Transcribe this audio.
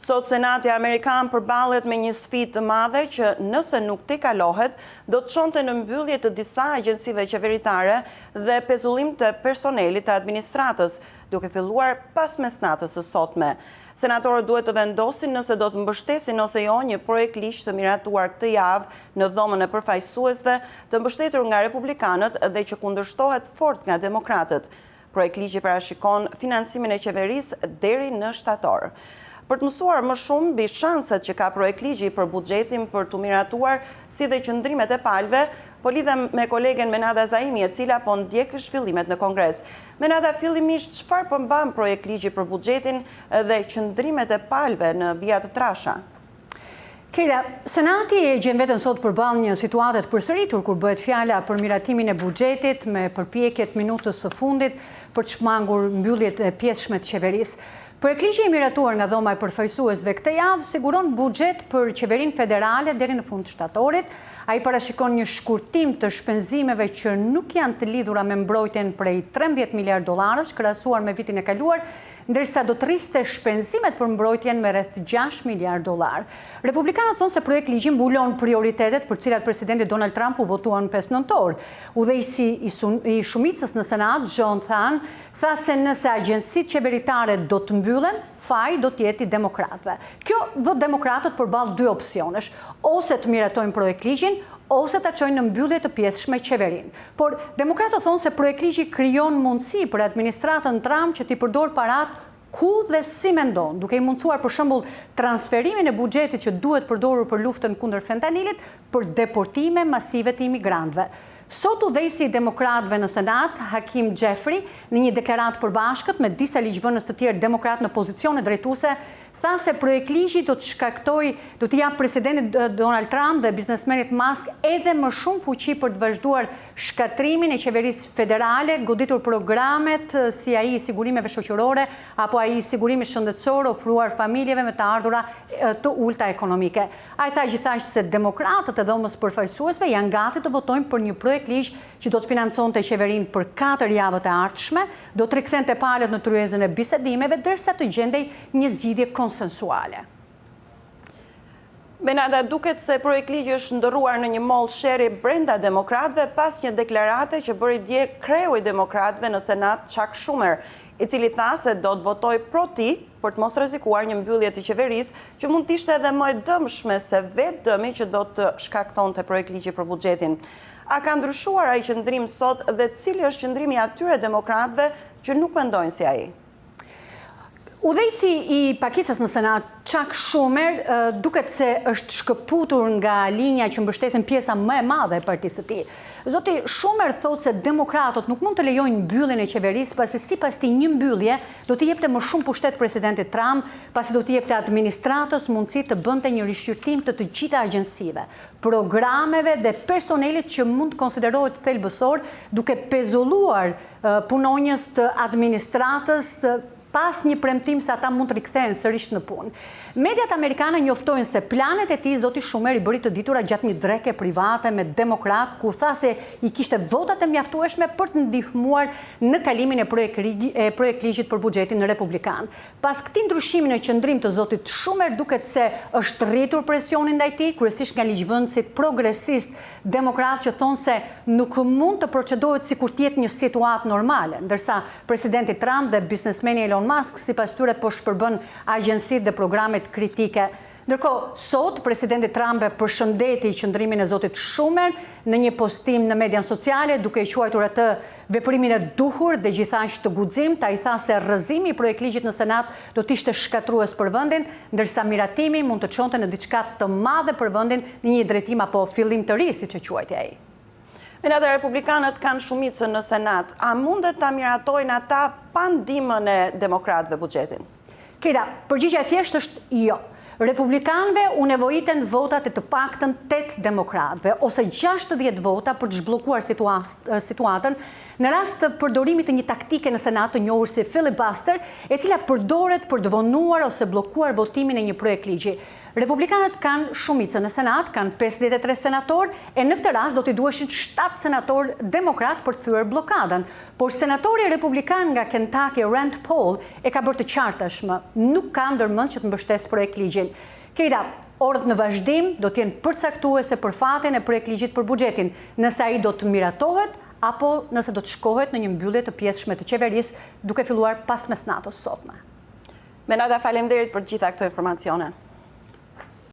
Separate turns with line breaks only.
Sot Senati Amerikan përballet me një sfidë të madhe që nëse nuk tejkalohet, do të çonte në mbyllje të disa agjencive qeveritare dhe pezullim të personelit të administratës, duke filluar pas mesnatës së sotme. Senatorët duhet të vendosin nëse do të mbështesin ose jo një projekt ligj të miratuar këtë javë në dhomën e përfaqësuesve, të mbështetur nga republikanët dhe që kundërshtohet fort nga demokratët. Projekt ligji parashikon financimin e qeverisë deri në shtator. Për të mësuar më shumë mbi shanset që ka projekt ligji për buxhetin për të miratuar si dhe qëndrimet e palëve, po lidhem me kolegen Menada Zaimi, e cila po ndjek zhvillimet në Kongres. Menada, fillimisht çfarë përmban projekt ligji për buxhetin dhe qëndrimet e palëve në vija të trasha?
Kejda, Senati e gjen veten sot përballë një situate të përsëritur kur bëhet fjala për miratimin e buxhetit me përpjekjet minutës së fundit për të shmangur mbylljet e pjesshme të qeverisë. Projekt ligji i miratuar nga dhoma e përfaqësuesve këtë javë siguron buxhet për qeverinë federale deri në fund të shtatorit. Ai parashikon një shkurtim të shpenzimeve që nuk janë të lidhura me mbrojtjen prej 13 miliard dollarësh krahasuar me vitin e kaluar, ndërsa do të rriste shpenzimet për mbrojtjen me rreth 6 miliard dollar. Republikanët thonë se projekt ligji mbulon prioritetet për cilat presidenti Donald Trump u votuan 5 nëntor. Udhëheqësi i shumicës në Senat, John Thune, tha se nëse agjencitë qeveritare do të mbyllen, faji do të jetë i demokratëve. Kjo vë demokratët përballë dy opsionesh, ose të miratojnë projekt ligjin, ose ta çojnë në mbyllje të pjesshme qeverinë. Por demokratët thonë se projekt ligji krijon mundësi për administratën Trump që t'i përdor paratë ku dhe si mendon, duke i mundësuar për shembull transferimin e buxhetit që duhet përdorur për luftën kundër fentanilit për deportime masive të imigrantëve. Sot udhëheqësi i demokratëve në Senat, Hakeem Jeffrey, në një deklaratë përbashkët me disa ligjvënës të tjerë demokratë në pozicione drejtuese, tha se projekt ligji do të jap presidentit Donald Trump dhe biznesmenit Musk edhe më shumë fuqi për të vazhduar shkatrimin e qeverisë federale, goditur programet si ai i sigurimeve shoqërore apo ai i sigurimit shëndetësor ofruar familjeve me të ardhura të ulta ekonomike. Ai tha gjithashtu se demokratët e dhomës përfaqësuesve janë gati të votojnë për një projekt ligj që do të financonte qeverinë për 4 javët e ardhshme, do të rikthente palët në tryezën e bisedimeve derisa të gjendej një zgjidhje konsensuale.
Menada, duket se projekt ligji është ndërruar në një mollë sherri brenda demokratëve pas një deklarate që bëri dje kreu i demokratëve në Senat Chuck Schumer, i cili tha se do të votojë pro ti për të mos rrezikuar një mbyllje të qeverisë që mund të ishte edhe më e dëmshme se vetë dëmi që do të shkaktonte projekt ligji për buxhetin. A ka ndryshuar ai qëndrim sot dhe cili është qëndrimi atyre demokratëve që nuk mendojnë si ai?
Udhëheqësi i pakicës në Senat, Chuck Schumer, duket se është shkëputur nga linja që mbështesin pjesa më e madhe e partisë së tij. Zoti Schumer thotë se demokratët nuk mund të lejojnë mbylljen e qeverisë pasi sipas tij një mbyllje do të jepte më shumë pushtet presidentit Trump, pasi do të jepte administratës mundësi të bënte një rishqyrtim të gjitha agjencive, programeve dhe personelit që mund të konsiderohet thelbësor, duke pezulluar punonjës të administratës pas një premtim se ata mund të rikthehen sërish në punë. Mediat amerikane njoftojnë se planet e tij zoti Schumer i bëri të ditura gjatë një dreke private me demokrat, ku tha se i kishte votat e mjaftueshme për të ndihmuar në kalimin e projekt ligjit për buxhetin republikan. Pas këtij ndryshimi në qëndrim të zotit Schumer, duket se është rritur presionin ndaj tij, kryesisht nga ligjvënësit progresist demokrat që thonë se nuk mund të procedohet sikur të jetë një situatë normale, ndërsa presidenti Trump dhe biznesmeni Elon Musk sipas tyre po shpërbën agjencitë dhe programet kritike. Ndërkohë, sot presidenti Trump përshëndeti qëndrimin e zotit Schumer në një postim në median sociale, duke i quajtur atë veprimin e duhur dhe gjithashtu të guximt. Ai tha se rrëzimi i projekt ligjit në Senat do të ishte shkatrues për vendin, ndërsa miratimi mund të çonte në diçka të madhe për vendin në një drejtim apo fillim të ri, siç e quajti ai.
Menada, republikanët kanë shumicën në Senat. A mundet ta miratojnë ata pa ndihmën e demokratëve buxhetin?
Keda, përgjigjja e thjeshtë është jo. Republikanëve u nevojiten votat e të paktën 8 demokratëve ose 60 vota për të zhbllokuar situatën në rast të përdorimit të një taktike në Senat të njohur si filibuster, e cila përdoret për të vonuar ose bllokuar votimin e një projekt ligji. Republikanët kanë shumicën në Senat, kanë 53 senator, e në këtë rast do t'i duheshin 7 senator demokrat për të thyer blokadën. Por senatori republikan nga Kentucky, Rand Paul, e ka bërë të qartashmë, nuk ka ndërmend që të mbështesë projekt ligjin. Keita, orët në vazhdim do t'jenë përcaktuese për fatin e projekt ligjit për buxhetin, nëse ai do të miratohet apo nëse do të shkohet në një mbyllje të pjesshme të qeverisë, duke filluar pas mesnatës sotme.
Menada, faleminderit për gjitha këto informacione.